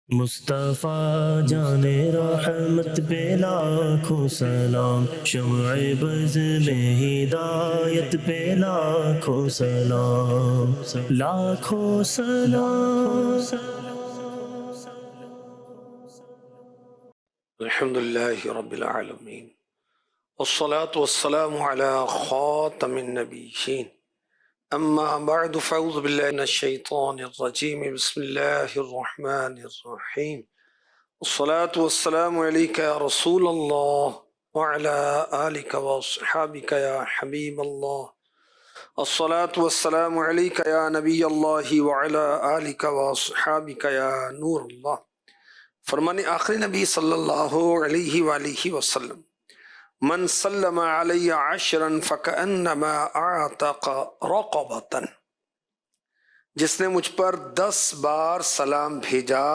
مصطفیٰ جان رحمت پہ لاکھوں سلام، شمع بز میں ہدایت پہ لاکھوں سلام، لاکھوں سلام۔ الحمد لله رب العالمين والصلاة والسلام على خاتم النبيين أما بعد فأعوذ بالله من الشيطان الرجيم بسم الله الرحمن الرحيم والصلاة والسلام عليك يا رسول الله وعلى آلك وأصحابك يا حبيب الله الصلاة والسلام عليك يا نبي الله وعلى آلك وأصحابك يا نور الله۔ فرمان آخری نبی صلی اللہ علیہ وآلہ وسلم، من سلم علی عشرا فکأنما اعتق رقبۃ، جس نے مجھ پر 10 بار سلام بھیجا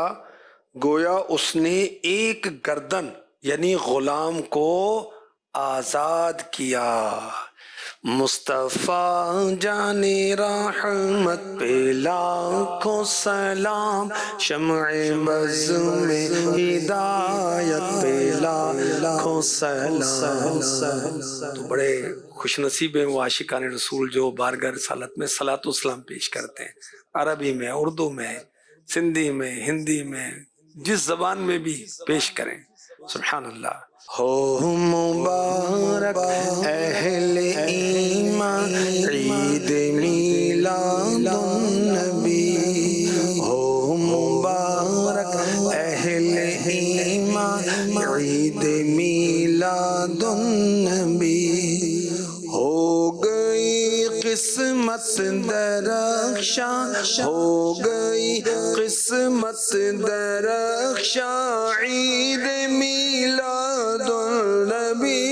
گویا اس نے ایک گردن یعنی غلام کو آزاد کیا۔ مصطفیٰ جان رحمت پہ لاکھوں سلام، شمع بز میں ہدایت پہ لاکھوں سلام۔ تو بڑے خوش نصیب ہیں وہ عاشقان رسول جو بارگاہ رسالت میں صلاۃ و سلام پیش کرتے ہیں، عربی میں، اردو میں، سندھی میں، ہندی میں، جس زبان میں بھی پیش کریں۔ سبحان اللہ۔ ہو مبارک اہل ایمان عید میلاد النبی، ہو مبارک اہل ایمان عید میلاد النبی، ہو گئی قسمت درخشاں، ہو گئی قسمت درخشاں عید میلاد النبی،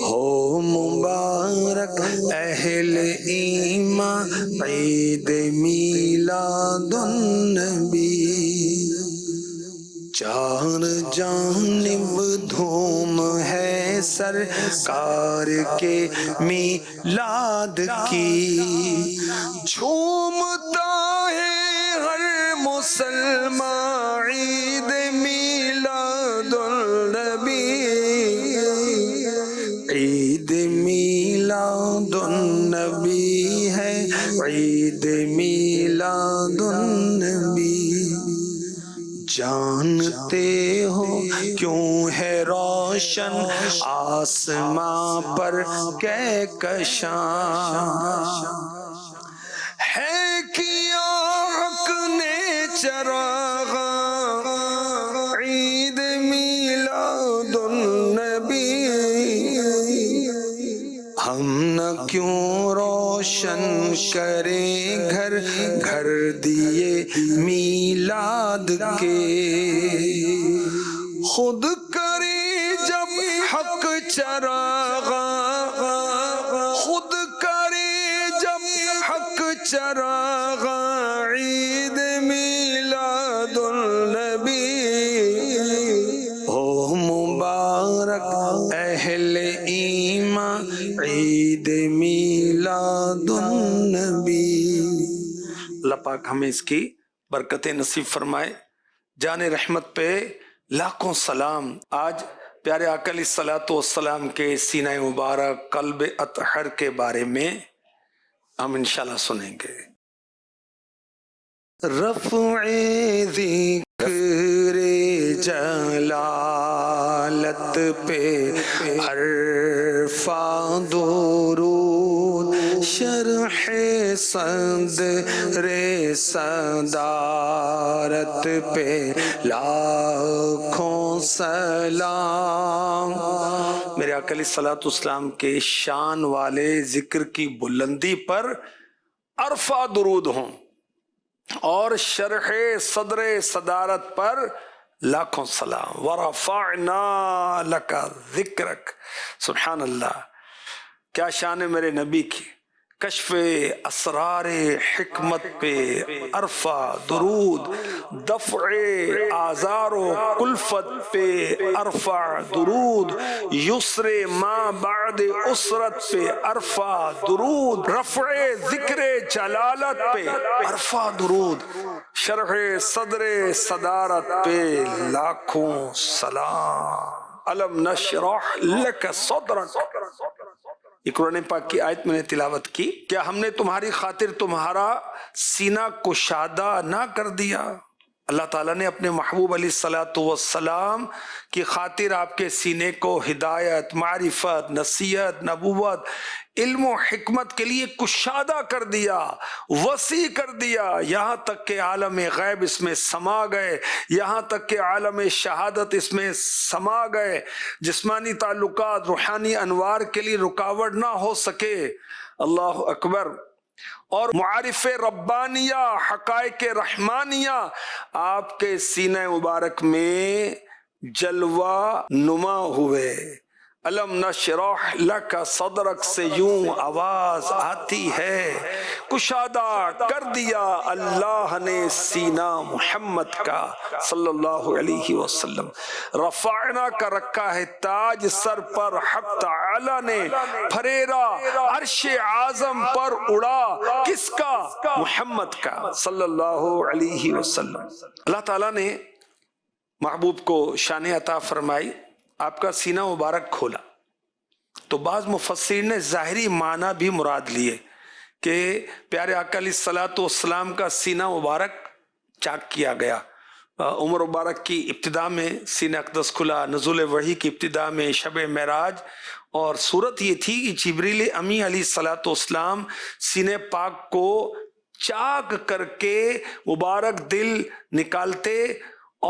ہو مبارک اہل ایمان عید میلاد النبی۔ چار جانب دھوم ہے سرکار کے میلاد کی، جھومتا ہے ہر مسلمان عید میلاد النبی، عید میلاد النبی ہے عید میلاد النبی۔ جانتے ہو کیوں ہے روشن آسماں پر کہکشاں، ہے کیا حق نے چراغ عید میلاد النبی، ہم نہ کیوں روشن کریں گھر گھر دیے میلاد کے، خود کرے جب حق چراغ، خود کرے جب حق چراغ عید میلاد النبی، ہو مبارک اہل ایمان عید میلاد النبی۔ اللہ پاک ہمیں اس کی برکتیں نصیب فرمائے۔ جان رحمت پہ لاکھوں سلام۔ آج پیارے آقا علیہ الصلوۃ والسلام کے سینہ مبارک قلب اطہر کے بارے میں ہم انشاءاللہ سنیں گے۔ رفع ذکر جلالت پہ عرفہ درود، شرح صدر صدارت پہ لاکھوں سلام۔ میرے آقا علیہ الصلوۃ والسلام کے شان والے ذکر کی بلندی پر عرفہ درود ہوں اور شرح صدر صدارت پر لاکھوں سلام۔ وَرَفَعْنَا لَكَ ذِكْرَكَ۔ سبحان اللہ، کیا شان ہے میرے نبی کی کشف اسرار حکمت پہ عرفہ درود، دفع آزار و کلفت پہ عرفہ درود، یسر ما بعد اسرت پہ عرفہ درود، رفع ذکر جلالت پہ عرفہ درود، شرح صدر صدارت پہ لاکھوں سلام۔ الم نشرح لک صدرک، یہ قرآن پاک کی آیت میں نے تلاوت کی۔ کیا ہم نے تمہاری خاطر تمہارا سینہ کشادہ نہ کر دیا؟ اللہ تعالیٰ نے اپنے محبوب علیہ الصلوۃ والسلام کی خاطر آپ کے سینے کو ہدایت، معرفت، نصیحت، نبوت، علم و حکمت کے لیے کشادہ کر دیا، وسیع کر دیا، یہاں تک کہ عالم غیب اس میں سما گئے، یہاں تک کہ عالم شہادت اس میں سما گئے، جسمانی تعلقات، روحانی انوار کے لیے رکاوٹ نہ ہو سکے۔ اللہ اکبر۔ اور معارف ربانیہ، حقائق رحمانیہ آپ کے سینہ مبارک میں جلوہ نما ہوئے۔ الم نشرح لک صدرک سے یوں آواز آتی ہے، کشادہ کر دیا اللہ نے سینہ محمد کا صلی اللہ علیہ وسلم۔ رفعنا کا رکھا ہے تاج سر پر، حق تعالی نے پھریرا عرش اعظم پر اڑا، کس کا؟ محمد کا صلی اللہ علیہ وسلم۔ اللہ تعالیٰ نے محبوب کو شان عطا فرمائی، آپ کا سینہ مبارک کھولا تو بعض مفسرین نے ظاہری معنی بھی مراد لیے کہ پیارے آقا علیہ الصلوۃ والسلام کا سینہ مبارک چاک کیا گیا۔ عمر مبارک کی ابتدا میں سینہ اقدس کھلا، نزول وحی کی ابتدا میں شب معراج، اور صورت یہ تھی کہ جبریل امی علیہ الصلوۃ والسلام سینے پاک کو چاک کر کے مبارک دل نکالتے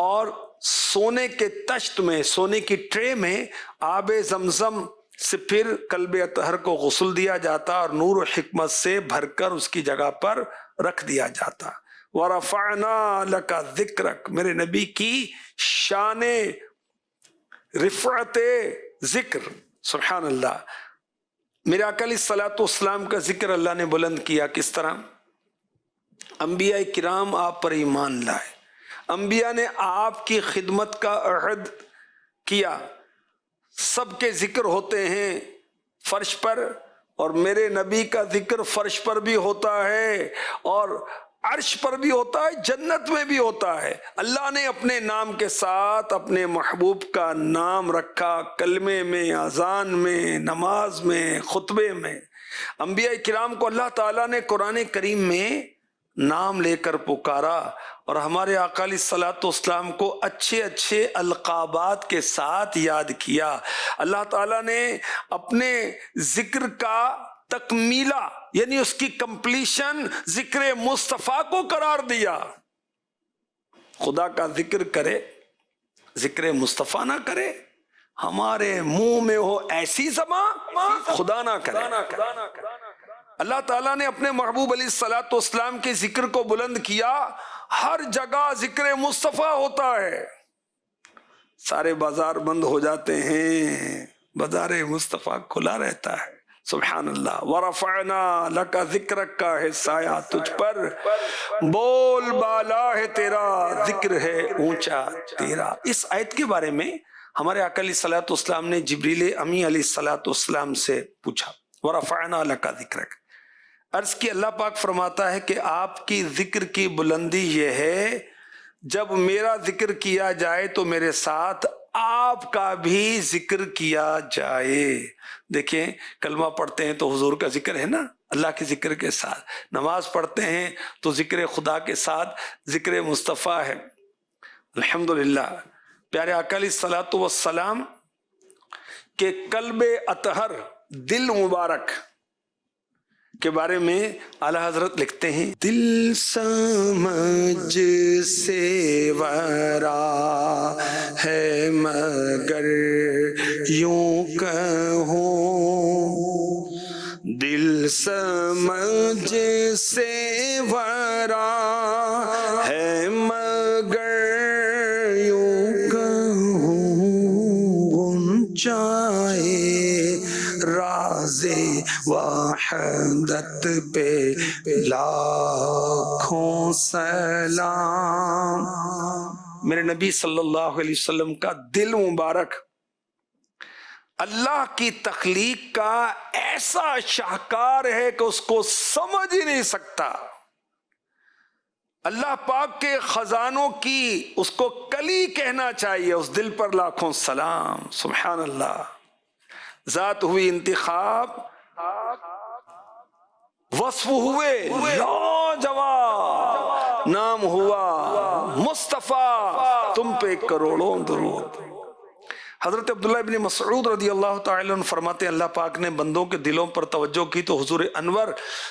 اور سونے کے تشت میں، سونے کی ٹرے میں آب زمزم سے پھر قلب اطہر کو غسل دیا جاتا اور نور و حکمت سے بھر کر اس کی جگہ پر رکھ دیا جاتا۔ وَرَفَعْنَا لَكَ ذِكْرَكَ، میرے نبی کی شان رفعت ذکر، سبحان اللہ۔ میرے آقا علیہ الصلوۃ والسلام کا ذکر اللہ نے بلند کیا، کس طرح؟ انبیاء کرام آپ پر ایمان لائے، انبیاء نے آپ کی خدمت کا عہد کیا، سب کے ذکر ہوتے ہیں فرش پر، اور میرے نبی کا ذکر فرش پر بھی ہوتا ہے اور عرش پر بھی ہوتا ہے، جنت میں بھی ہوتا ہے۔ اللہ نے اپنے نام کے ساتھ اپنے محبوب کا نام رکھا، کلمے میں، اذان میں، نماز میں، خطبے میں۔ انبیاء کرام کو اللہ تعالیٰ نے قرآن کریم میں نام لے کر پکارا، اور ہمارے آقا علیہ الصلوۃ والسلام کو اچھے اچھے القابات کے ساتھ یاد کیا۔ اللہ تعالیٰ نے اپنے ذکر کا تکمیلہ، یعنی اس کی کمپلیشن ذکر مصطفیٰ کو قرار دیا۔ خدا کا ذکر کرے، ذکر مصطفیٰ نہ کرے، ہمارے منہ میں ہو ایسی زبان، خدا نہ کرے۔ اللہ تعالیٰ نے اپنے محبوب علیہ الصلوۃ والسلام کے ذکر کو بلند کیا، ہر جگہ ذکر مصطفیٰ ہوتا ہے۔ سارے بازار بند ہو جاتے ہیں، بازار مصطفیٰ کھلا رہتا ہے، سبحان اللہ۔ وَرَفَعْنَا لَكَ ذِكْرَكَ کا ہے سایہ تجھ پر، بول بالا ہے تیرا، ذکر ہے اونچا تیرا۔ اس آیت کے بارے میں ہمارے آقا علیہ الصلوۃ والسلام نے جبریل امی علیہ الصلوۃ والسلام سے پوچھا، وَرَفَعْنَا لَكَ ذِكْرَكَ، عرض کی اللہ پاک فرماتا ہے کہ آپ کی ذکر کی بلندی یہ ہے، جب میرا ذکر کیا جائے تو میرے ساتھ آپ کا بھی ذکر کیا جائے۔ دیکھیں، کلمہ پڑھتے ہیں تو حضور کا ذکر ہے نا، اللہ کے ذکر کے ساتھ، نماز پڑھتے ہیں تو ذکر خدا کے ساتھ ذکر مصطفیٰ ہے۔ الحمدللہ، پیارے آقا علیہ الصلوۃ والسلام کے قلب اطہر، دل مبارک کے بارے میں اعلیٰ حضرت لکھتے ہیں، دل سمجھ سے ورا ہے مگر یوں کہوں، دل سمجھ سے ورا ہے مگر یوں کہوں، گنجائے راز وحدت پہ لاکھوں سلام۔ میرے نبی صلی اللہ علیہ وسلم کا دل مبارک اللہ کی تخلیق کا ایسا شاہکار ہے کہ اس کو سمجھ ہی نہیں سکتا۔ اللہ پاک کے خزانوں کی اس کو کلی کہنا چاہیے، اس دل پر لاکھوں سلام۔ سبحان اللہ۔ ذات ہوئی انتخاب، وصف ہوئے لاجواب، نام ہوا مصطفیٰ، تم پہ کروڑوں درود۔ حضرت عبداللہ ابن مسعود رضی اللہ تعالی عنہ فرماتے ہیں اللہ پاک نے بندوں کے دلوں پر توجہ کی تو حضور انور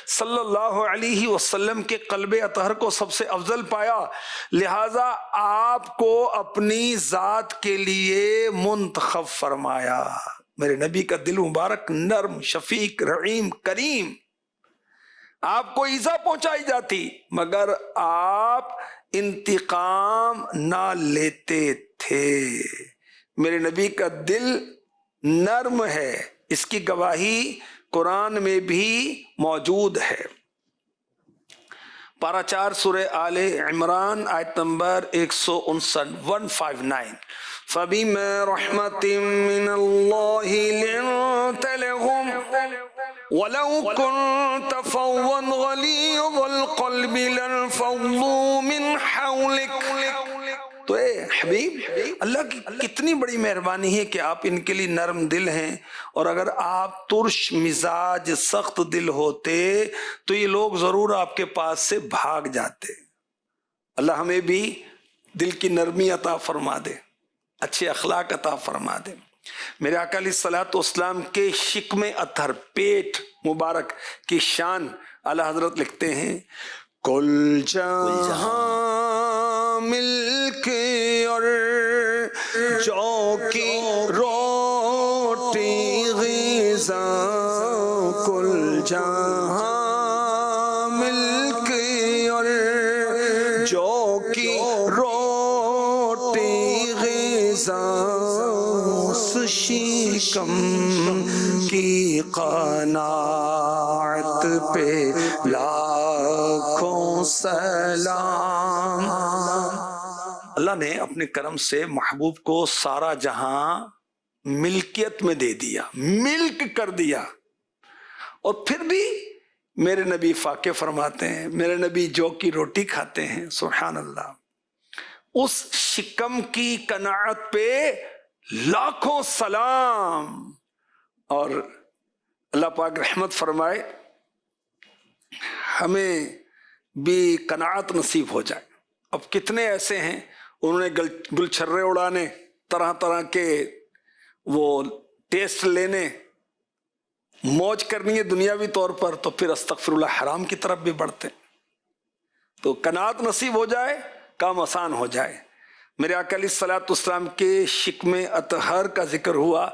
صلی اللہ علیہ وسلم کے قلب اطہر کو سب سے افضل پایا، لہذا آپ کو اپنی ذات کے لیے منتخب فرمایا۔ میرے نبی کا دل مبارک نرم، شفیق، رحیم، کریم، آپ کو ایذا پہنچائی جاتی مگر آپ انتقام نہ لیتے تھے۔ میرے نبی کا دل نرم ہے، اس کی گواہی قرآن میں بھی موجود ہے۔ پارہ 4 سورہ آل عمران آیت نمبر 159 159 فَبِمَا رَحْمَةٍ مِّنَ اللَّهِ لِنتَ لَهُمْ وَلَوْ كُنْتَ فَظًّا غَلِيظَ الْقَلْبِ لَانفَضُّوا مِنْ حَوْلِكَ۔ تو اے حبیب، اللہ کی کتنی بڑی مہربانی ہے کہ آپ ان کے لیے نرم دل ہیں، اور اگر آپ ترش مزاج سخت دل ہوتے تو یہ لوگ ضرور آپ کے پاس سے بھاگ جاتے۔ اللہ ہمیں بھی دل کی نرمی عطا فرما دے، اچھے اخلاق عطا فرما دے۔ میرے آقا علیہ الصلوۃ والسلام کے شکم اطہر، پیٹ مبارک کی شان اعلیٰ حضرت لکھتے ہیں، کل جہاں ملک اور جو کی روٹی غذا، کل جہاں ملک اور جو کی روٹی غذا، اس شکم کی قناعت پہ لاکھوں سلام۔ اللہ نے اپنے کرم سے محبوب کو سارا جہاں ملکیت میں دے دیا، ملک کر دیا، اور پھر بھی میرے نبی فاقے فرماتے ہیں، میرے نبی جو کی روٹی کھاتے ہیں۔ سبحان اللہ۔ اس شکم کی قناعت پہ لاکھوں سلام، اور اللہ پاک رحمت فرمائے ہمیں بھی قناعت نصیب ہو جائے۔ اب کتنے ایسے ہیں انہوں نے گل چھرے اڑانے، طرح طرح کے وہ ٹیسٹ لینے، موج کرنی ہے دنیاوی طور پر، تو پھر استغفر اللہ حرام کی طرف بھی بڑھتے۔ تو قناعت نصیب ہو جائے، کام آسان ہو جائے۔ میرے آقا علیہ الصلوۃ والسلام کے شکم اطہر کا ذکر ہوا،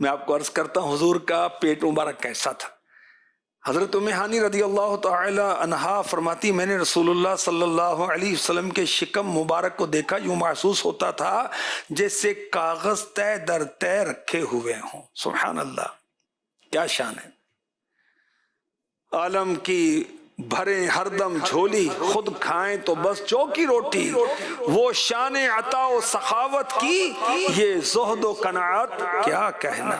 میں آپ کو عرض کرتا ہوں حضور کا پیٹ مبارک کیسا تھا۔ حضرت ام ہانی رضی اللہ تعالی عنہا فرماتی، میں نے رسول اللہ صلی اللہ علیہ وسلم کے شکم مبارک کو دیکھا، یوں محسوس ہوتا تھا جیسے کاغذ تہ در تہ رکھے ہوئے ہوں۔ سبحان اللہ، کیا شان ہے۔ عالم کی بھریں ہر دم جھولی، خود کھائیں تو بس جو کی روٹی، وہ شان عطا و سخاوت کی، یہ زہد و قناعت کیا کہنا۔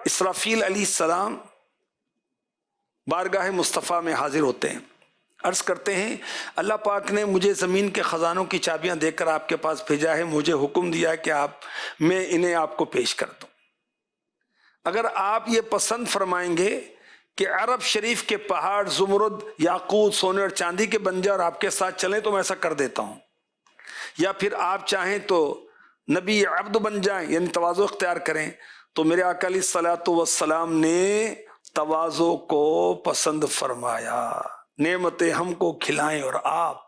اسرافیل علیہ السلام بارگاہ مصطفیٰ میں حاضر ہوتے ہیں، عرض کرتے ہیں اللہ پاک نے مجھے زمین کے خزانوں کی چابیاں دے کر آپ کے پاس بھیجا ہے، مجھے حکم دیا ہے کہ میں انہیں آپ کو پیش کر دوں۔ اگر آپ یہ پسند فرمائیں گے کہ عرب شریف کے پہاڑ زمرد، یاقوت، سونے اور چاندی کے بن جائیں اور آپ کے ساتھ چلیں تو میں ایسا کر دیتا ہوں، یا پھر آپ چاہیں تو نبی عبد بن جائیں، یعنی تواضع اختیار کریں، تو میرے آقا علیہ الصلوۃ والسلام نے تواضع کو پسند فرمایا۔ نعمتیں ہم کو کھلائیں اور آپ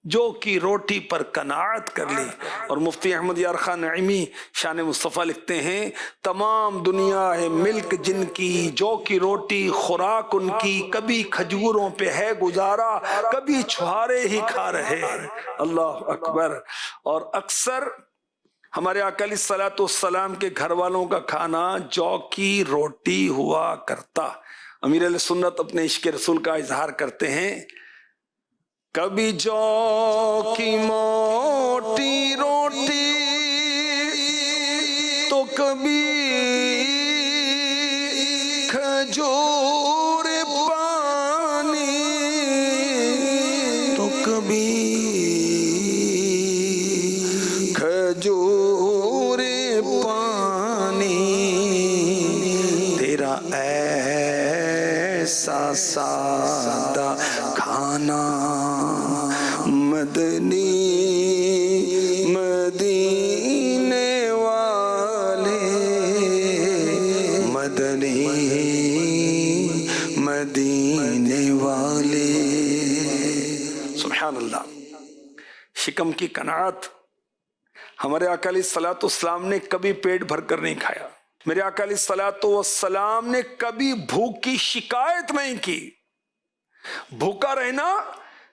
جو کی روٹی پر قناعت کر لی۔ اور مفتی احمد یار خان نعیمی شان مصطفیٰ لکھتے ہیں، تمام دنیا ہے ملک جن کی، جو کی روٹی خوراک ان کی، کبھی کھجوروں پہ ہے گزارا، کبھی چھہارے ہی کھا رہے۔ اللہ اکبر۔ اور اکثر ہمارے آقا علیہ الصلوۃ والسلام کے گھر والوں کا کھانا جو کی روٹی ہوا کرتا۔ امیر اہل سنت اپنے عشق رسول کا اظہار کرتے ہیں، کبھی جو کی موٹی روٹی تو کبھی کھجور پانی تو کبھی کھجور پانی، تیرا ایسا سادہ کھانا مدنی مدینے والے، مدنی مدینے والے، سبحان اللہ۔ شکم کی قناعت، ہمارے آقا علیہ الصلوۃ والسلام نے کبھی پیٹ بھر کر نہیں کھایا، میرے آقا علیہ الصلوۃ والسلام نے کبھی بھوک کی شکایت نہیں کی۔ بھوکا رہنا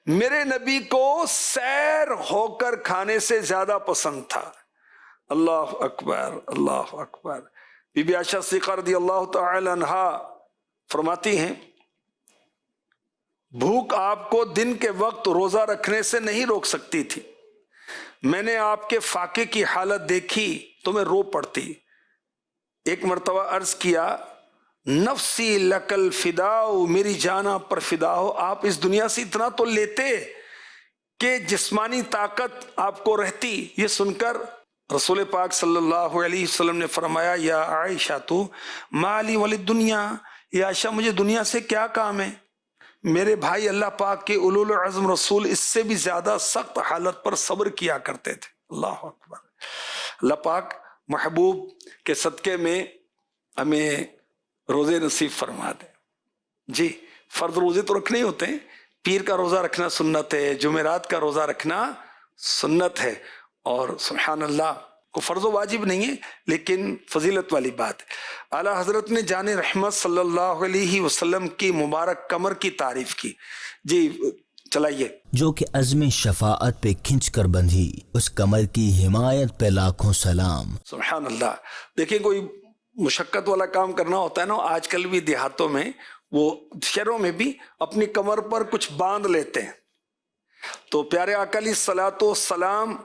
میرے نبی کو سیر ہو کر کھانے سے زیادہ پسند تھا۔ اللہ اکبر، اللہ اکبر۔ بی بی عائشہ صدیقہ رضی اللہ تعالی عنہا فرماتی ہیں، بھوک آپ کو دن کے وقت روزہ رکھنے سے نہیں روک سکتی تھی، میں نے آپ کے فاقے کی حالت دیکھی تو میں رو پڑتی۔ ایک مرتبہ عرض کیا، نفسی لکل فداؤ، میری جان آپ پر فدا ہو، آپ اس دنیا سے اتنا تو لیتے کہ جسمانی طاقت آپ کو رہتی۔ یہ سن کر رسول پاک صلی اللہ علیہ وسلم نے فرمایا، یا عائشہ تو مالی وللدنیا، یا عائشہ مجھے دنیا سے کیا کام ہے، میرے بھائی اللہ پاک کے اولو العزم رسول اس سے بھی زیادہ سخت حالت پر صبر کیا کرتے تھے۔ اللہ اکبر۔ اللہ پاک محبوب کے صدقے میں ہمیں روزے نصیب فرما دے۔ جی، فرض روزے تو رکھنے ہی ہوتے ہیں، پیر کا روزہ رکھنا سنت ہے، جمعرات کا روزہ رکھنا سنت ہے، اور سبحان اللہ کو فرض و واجب نہیں ہے لیکن فضیلت والی بات ہے۔ اعلیٰ حضرت نے جان رحمت صلی اللہ علیہ وسلم کی مبارک کمر کی تعریف کی۔ جی چلائیے۔ جو کہ عزم شفاعت پہ کھنچ کر بندھی، اس کمر کی حمایت پہ لاکھوں سلام۔ سبحان اللہ۔ دیکھیں کوئی مشقت والا کام کرنا ہوتا ہے نا، آج کل بھی دیہاتوں میں، وہ شہروں میں بھی اپنی کمر پر کچھ باندھ لیتے ہیں، تو پیارے آقا علیہ الصلوۃ والسلام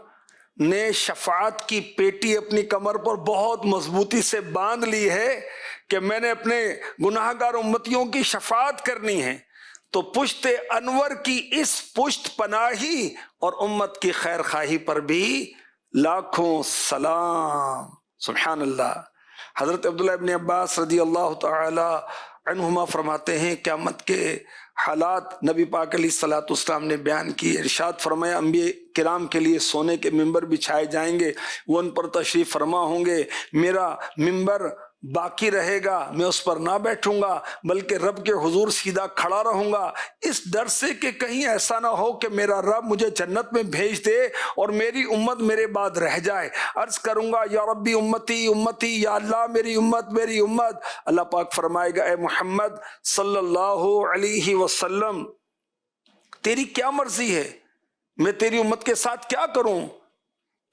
نے شفاعت کی پیٹی اپنی کمر پر بہت مضبوطی سے باندھ لی ہے کہ میں نے اپنے گناہ گار امتیوں کی شفاعت کرنی ہے، تو پشت انور کی اس پشت پناہی اور امت کی خیر خواہی پر بھی لاکھوں سلام۔ سبحان اللہ۔ حضرت عبداللہ ابن عباس رضی اللہ تعالی عنہما فرماتے ہیں، قیامت کے حالات نبی پاک علیہ الصلوۃ والسلام نے بیان کی۔ ارشاد فرمایا، انبیاء کرام کے لیے سونے کے ممبر بچھائے جائیں گے، وہ ان پر تشریف فرما ہوں گے، میرا ممبر باقی رہے گا، میں اس پر نہ بیٹھوں گا بلکہ رب کے حضور سیدھا کھڑا رہوں گا، اس ڈر سے کہ کہیں ایسا نہ ہو کہ میرا رب مجھے جنت میں بھیج دے اور میری امت میرے بعد رہ جائے۔ عرض کروں گا، یا ربی امتی امتی، یا اللہ میری امت میری امت۔ اللہ پاک فرمائے گا، اے محمد صلی اللہ علیہ وسلم، تیری کیا مرضی ہے، میں تیری امت کے ساتھ کیا کروں؟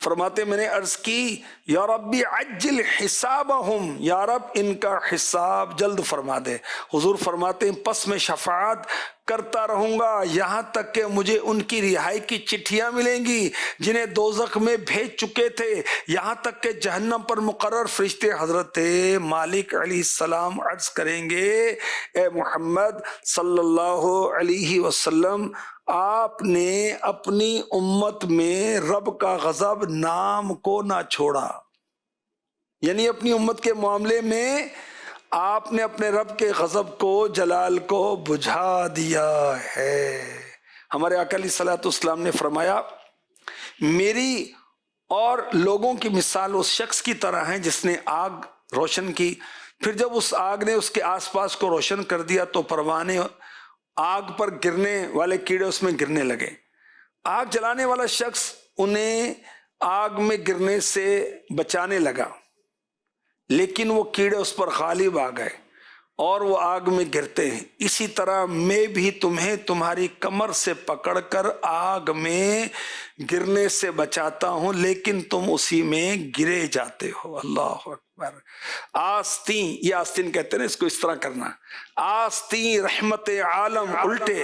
فرماتے میں نے عرض کی، یا ربی عجل حسابہم، یا رب ان کا حساب جلد فرما دے۔ حضور فرماتے ہیں، پس میں شفاعت کرتا رہوں گا یہاں تک کہ مجھے ان کی رہائی کی چٹھیاں ملیں گی جنہیں دوزخ میں بھیج چکے تھے، یہاں تک کہ جہنم پر مقرر فرشتے حضرت مالک علیہ السلام عرض کریں گے، اے محمد صلی اللہ علیہ وسلم، آپ نے اپنی امت میں رب کا غضب نام کو نہ چھوڑا، یعنی اپنی امت کے معاملے میں آپ نے اپنے رب کے غضب کو، جلال کو بجھا دیا ہے۔ ہمارے آقا علیہ الصلوۃ والسلام نے فرمایا، میری اور لوگوں کی مثال اس شخص کی طرح ہے جس نے آگ روشن کی، پھر جب اس آگ نے اس کے آس پاس کو روشن کر دیا تو پروانے آگ پر گرنے والے کیڑے اس میں گرنے لگے۔ آگ جلانے والا شخص انہیں آگ میں گرنے سے بچانے لگا، لیکن وہ کیڑے اس پر غالب آ گئے اور وہ آگ میں گرتے ہیں۔ اسی طرح میں بھی تمہیں تمہاری کمر سے پکڑ کر آگ میں گرنے سے بچاتا ہوں، لیکن تم اسی میں گرے جاتے ہو۔ اللہ اکبر۔ آستین، یہ آستین کہتے ہیں اس کو اس طرح کرنا، آستین رحمت عالم الٹے،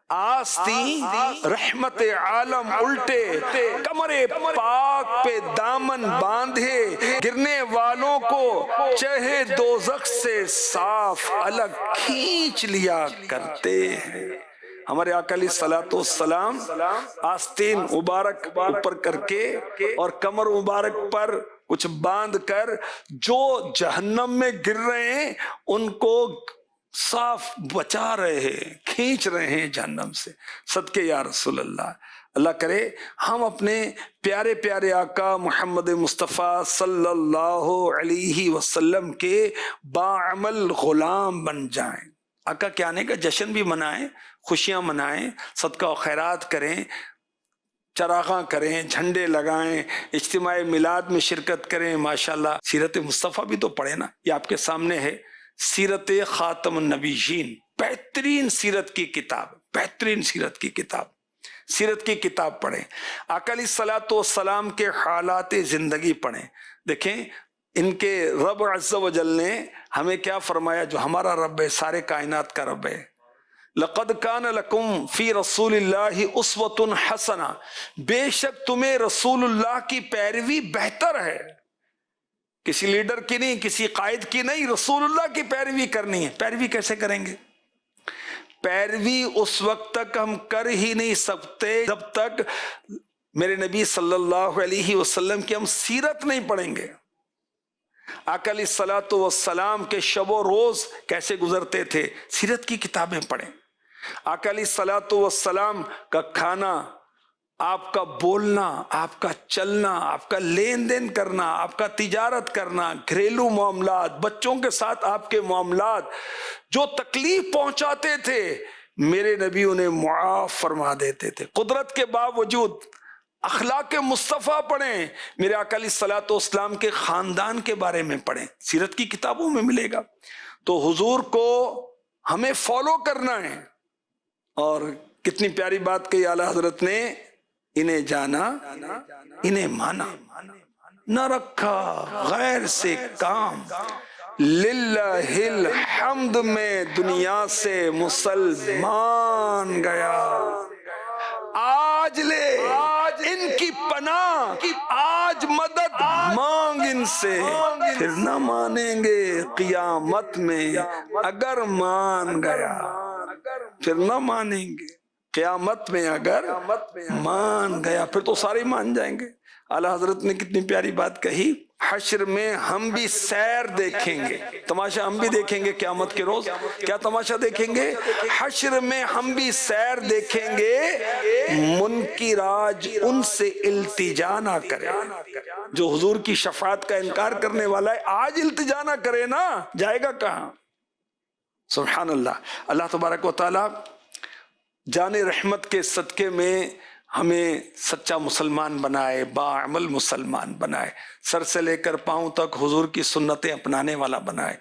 آستین رحمت عالم الٹے، کمر پاک پہ دامن باندھے، گرنے والوں کو چہے دوزخ سے صاف الگ کھینچ لیا کرتے ہیں۔ ہمارے آقا علیہ الصلوۃ والسلام آستین مبارک اوپر کر کے اور کمر مبارک پر کچھ باندھ کر جو جہنم میں گر رہے ہیں ان کو صاف بچا رہے ہیں، کھینچ رہے ہیں جہنم سے۔ صدقے یا رسول اللہ، اللہ کرے ہم اپنے پیارے پیارے آقا محمد مصطفیٰ صلی اللہ علیہ وسلم کے باعمل غلام بن جائیں، آقا کے آنے کا جشن بھی منائیں، خوشیاں منائیں، صدقہ و خیرات کریں، چراغاں کریں، جھنڈے لگائیں، اجتماع میلاد میں شرکت کریں۔ ماشاءاللہ سیرت مصطفیٰ بھی تو پڑھیں نا، یہ آپ کے سامنے ہے، سیرت خاتم النبیین، بہترین سیرت کی کتاب، بہترین سیرت کی کتاب، سیرت کی کتاب پڑھیں، آقا علیہ الصلوۃ والسلام کے حالات زندگی پڑھیں۔ دیکھیں ان کے رب عز و جل نے ہمیں کیا فرمایا، جو ہمارا رب ہے، سارے کائنات کا رب ہے، لقد کان لکم فی رسول اللہ اسوۃ حسنہ، بے شک تمہیں رسول اللہ کی پیروی بہتر ہے، کسی لیڈر کی نہیں، کسی قائد کی نہیں، رسول اللہ کی پیروی کرنی ہے۔ پیروی کیسے کریں گے؟ پیروی اس وقت تک ہم کر ہی نہیں سکتے جب تک میرے نبی صلی اللہ علیہ وسلم کی ہم سیرت نہیں پڑھیں گے۔ آقا علیہ الصلوۃ والسلام کے شب و روز کیسے گزرتے تھے، سیرت کی کتابیں پڑھیں۔ آقا علیہ الصلوۃ والسلام کا کھانا، آپ کا بولنا، آپ کا چلنا، آپ کا لین دین کرنا، آپ کا تجارت کرنا، گھریلو معاملات، بچوں کے ساتھ آپ کے معاملات، جو تکلیف پہنچاتے تھے میرے نبی انہیں معاف فرما دیتے تھے۔ قدرت کے باوجود اخلاق مصطفیٰ پڑھیں، میرے آقا علیہ الصلوۃ والسلام کے خاندان کے بارے میں پڑھیں، سیرت کی کتابوں میں ملے گا۔ تو حضور کو ہمیں فالو کرنا ہے، اور کتنی پیاری بات کہی اعلیٰ حضرت نے، انہیں جانا انہیں مانا، نہ رکھا غیر سے کام، للہ الحمد میں دنیا سے مسلمان گیا، آج لے ان کی پناہ، آج مدد مانگ ان سے، پھر نہ مانیں گے قیامت میں اگر مان گیا، پھر نہ مانیں گے قیامت میں اگر مان گیا، پھر تو سارے مان جائیں گے۔ اعلیٰ حضرت نے کتنی پیاری بات کہی، حشر میں ہم بھی سیر دیکھیں گے، تماشا ہم بھی دیکھیں گے قیامت کے روز۔ کیا تماشا دیکھیں گے؟ حشر میں ہم بھی سیر دیکھیں گے، منکراج ان سے التجا نہ کرے۔ جو حضور کی شفاعت کا انکار کرنے والا ہے آج التجا نہ کرے نا، جائے گا کہاں؟ سبحان اللہ۔ اللہ تبارک و تعالی جان رحمت کے صدقے میں ہمیں سچا مسلمان بنائے، باعمل مسلمان بنائے، سر سے لے کر پاؤں تک حضور کی سنتیں اپنانے والا بنائے۔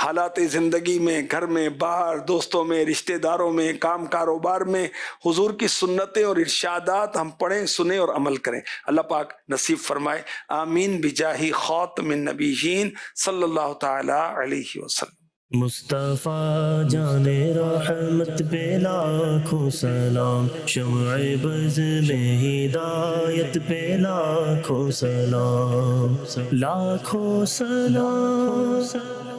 حالات زندگی میں، گھر میں، باہر، دوستوں میں، رشتہ داروں میں، کام کاروبار میں حضور کی سنتیں اور ارشادات ہم پڑھیں، سنیں اور عمل کریں۔ اللہ پاک نصیب فرمائے، آمین بجاہ خاتم النبیین صلی اللہ تعالی علیہ وسلم۔ مصطفیٰ جان رحمت پہ لاکھوں سلام، شمع بز میں ہدایت پہ لاکھوں سلام، لاکھوں سلام۔